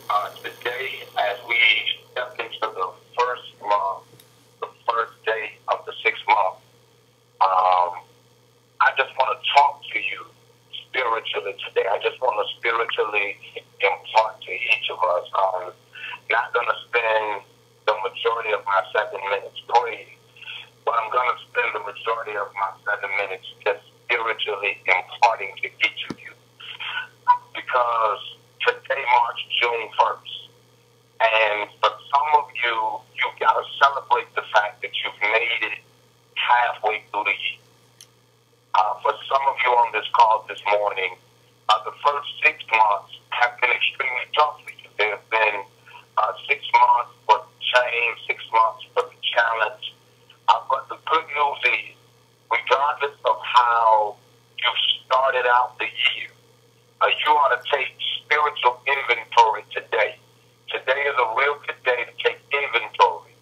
Today, as we step into the first month, the first day of the 6th month, um, I just want to talk to you spiritually today. I just want to spiritually impart to each of us. I'm not going to spend the majority of my 7 minutes praying, but I'm going to spend the majority of my 7 minutes just spiritually imparting to each of you. Because today marks June 1st. And for some of you, you've got to celebrate the fact that you've made it halfway through the year. For some of you on this call this morning, the first 6 months have been extremely tough for you. There have been 6 months for change, 6 months for the challenge. But the good news is, regardless of how you started out the year, you ought to take spiritual inventory today. Today is a real good day to take inventory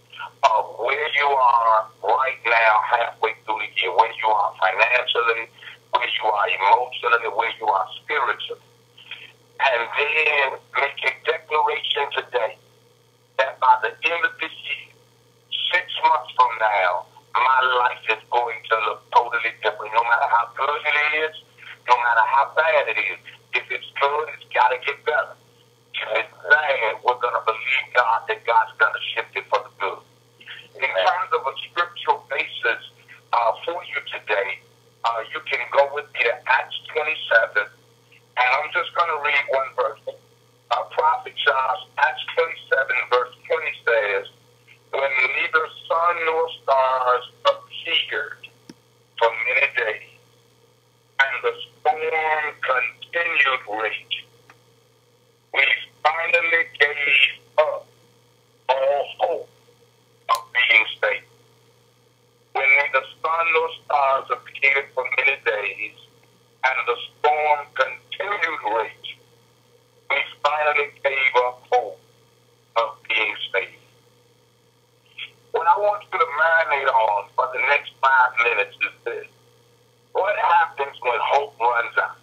of where you are right now, halfway through the year, where you are financially, where you are emotionally, where you are spiritually. And then make a declaration today that by the end of this year, 6 months from now, my life is going to look totally different. No matter how good it is, no matter how bad it is. If it's good, it's got to get better. If it's bad, we're going to believe God that God's going to shift it for the good. In terms of a scriptural basis for you today, you can go with me to Acts 27, and I'm just going to read one verse. Prophet Josh, Acts 27, verse 20 says, when neither sun nor stars appeared for many days, and the storm continued raging, we finally gave up all hope of being saved. When neither sun nor stars appeared for many days, and the storm continued raging, we finally gave up hope of being saved. What I want you to marinate on for the next 5 minutes is this. What happens when hope runs out?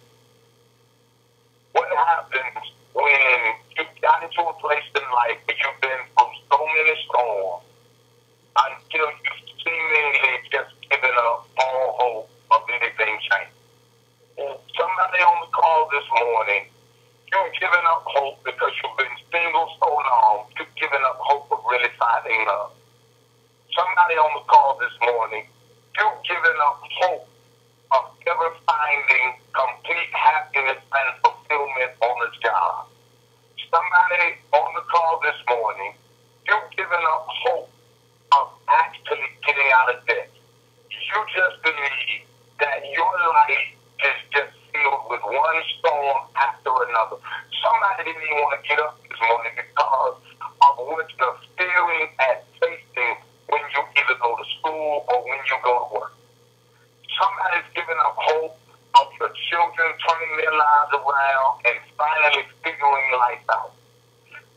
What happens when you've gotten to a place in life where you've been through so many storms until you've seemingly just given up all hope of anything changing? Somebody on the call this morning, you've given up hope because you've been single so long, you've given up hope of really finding love. Somebody on the call this morning, you've given up hope of ever finding complete happiness and fulfillment on the job. Somebody on the call this morning, you've given up hope of actually getting out of debt. You just believe that your life is just filled with one storm after another. Somebody didn't even want to get up this morning because of what you're feeling and facing when you either go to school or when you go to work. Somebody's giving up hope of your children turning their lives around and finally figuring life out.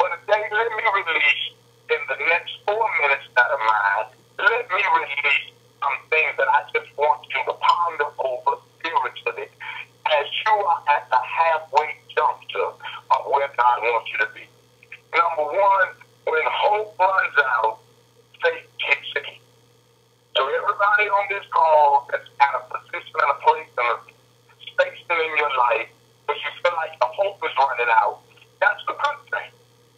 But today, let me release, in the next 4 minutes that are mine, let me release some things that I just want you to ponder over spiritually as you are at the halfway juncture of where God wants you to be. Number one, when hope runs out, faith kicks in. So everybody on this call that's at a position and a place and a station in your life where you feel like the hope is running out, that's a good thing.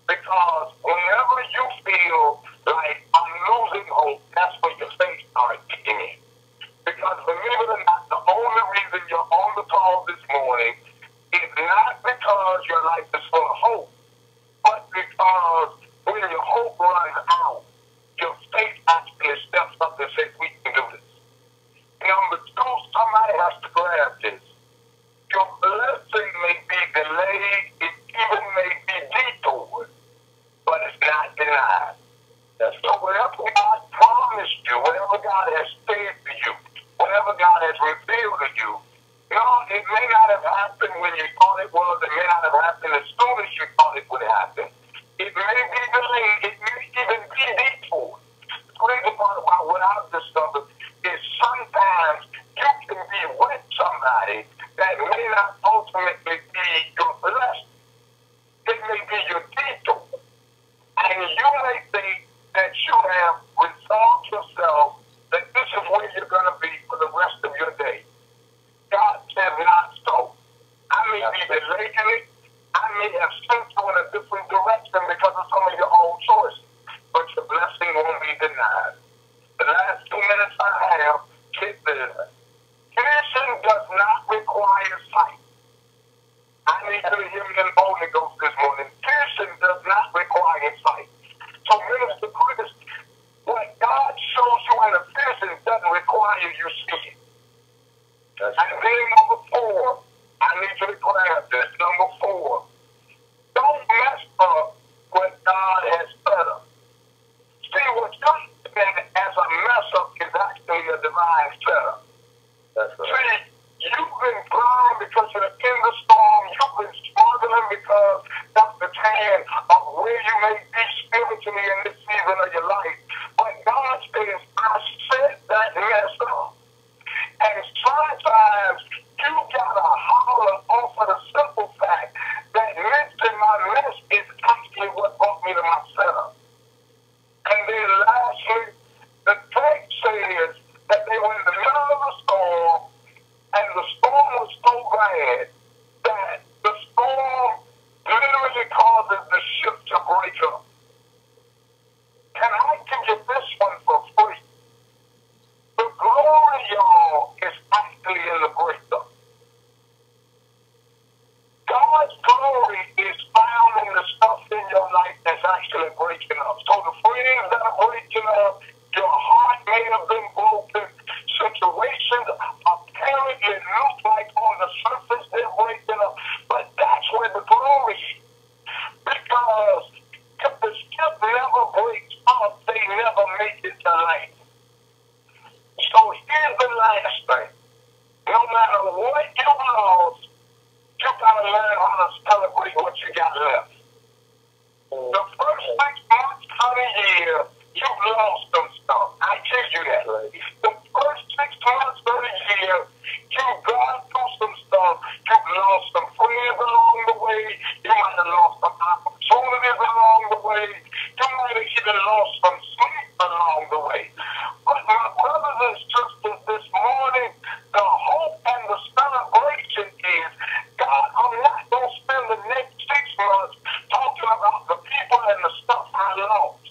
Because whenever you feel like I'm losing hope, that's when your faith starts kicking in. Because believe it or not, the only reason you're on the call this morning is not because your life is full of hope, but because when your hope runs out, your faith actually steps up and says, we can do this. Number two, somebody has to grab this. Your blessing may be delayed in sent you in a different direction because of some of your own choices. But your blessing won't be denied. The last 2 minutes I have, get this. Vision does not require sight. I need you to hear me in the Holy Ghost this morning. Vision does not require sight. So, Minister Chris, what God shows you in a vision doesn't require you see it. And then number 4, I need you to grab this. Number 4, don't mess up what God has set up. See, what you're looking as a mess up is actually a divine setup. That's right. See, you've been blind because you're in the storm. You've been struggling because that's the time of where you may be spiritually in this season of your life. But God says, I set that mess up. And sometimes you gotta holler off of the simple fact that mentioning my mess is actually what brought me to my setup. And then lastly, the text says that they were in the middle of a storm, and the storm was so bad that the storm literally causes the ship to break up. Can I give you this one for free? The glory, y'all, is actually in the breakup. God's glory is found in the stuff in your life that's actually breaking up. So the friends that are breaking up, your heart may have been broken. Situations apparently look like on the surface they're breaking up, but that's where the glory is. Because if the ship never breaks up, they never make it to land. So here's the last thing. No matter what you lost, you gotta learn how to celebrate what you got left. The first 6 months of the year, you've lost some stuff. I tell you that. The first 6 months of the year, you've gone through some stuff. You've lost some friends along the way. You might have lost some opportunities along the way. You might have even lost some sleep along the way. But my brothers and sisters, this morning, the hope and the celebration is, God, I'm not going to spend the next 6 months talking about the people and the stuff I lost.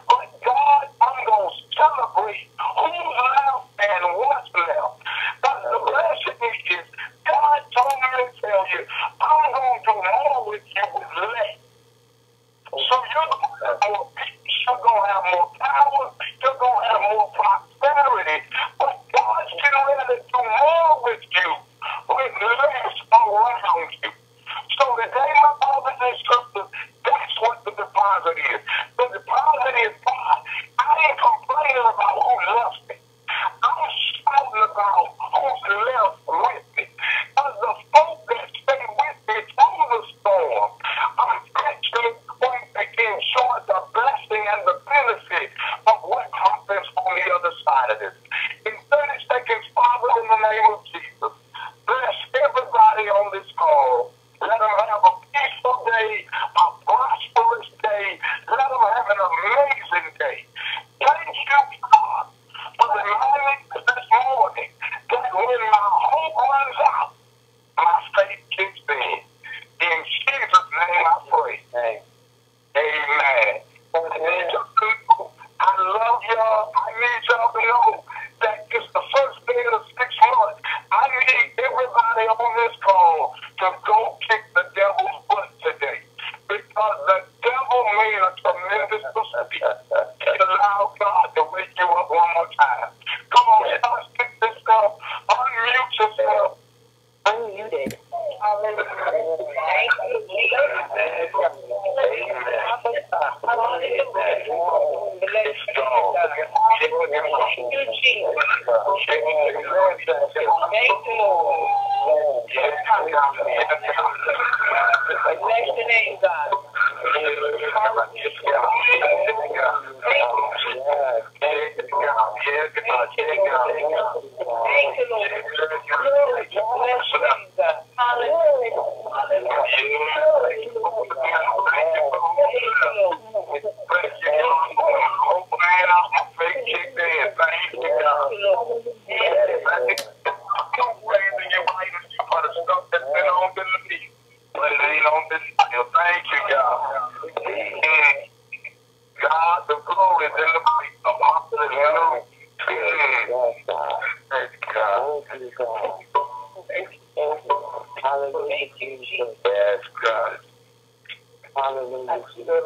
But God, I'm going to celebrate who's left and what's left. But the blessing is, God told me to tell you, I'm going to do more with you with less. So you're going to have more peace, you're going to have more power, you're going to have more prosperity. But God's getting ready to do more with you with less around you. So today, my brothers and sisters, that's what the deposit is. The deposit is God. I ain't complaining about who left me. I'm shouting about who's left with me. Because the folk that stay with me through the storm, I'm actually going to enjoy the blessing and the benefit of what happens on the other side of this. In 30 seconds, Father, in the name of Jesus, bless everybody on this call. Let them have a peaceful day, a prosperous day. Let them have an amazing day. Thank you, God, for reminding me this morning that when my hope runs out, my faith kicks in. In Jesus' name I pray. Amen. I love y'all. I need y'all to know that it's the first day of the 6 months. I need everybody on this call to go kick the devil's butt today. Because the devil made a tremendous mistake. He allowed God to wake you up one more time. Come on, start pick this up. Unmute yourself. Unmuted. But it ain't on this Thank you, God. God, the glory is in the place. Apostle is in the room. Thank you, God. Thank you, God. Hallelujah, Jesus. Yes, God. Hallelujah, Jesus.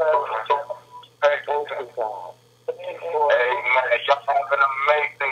Thank you, God. Amen. Y'all have an amazing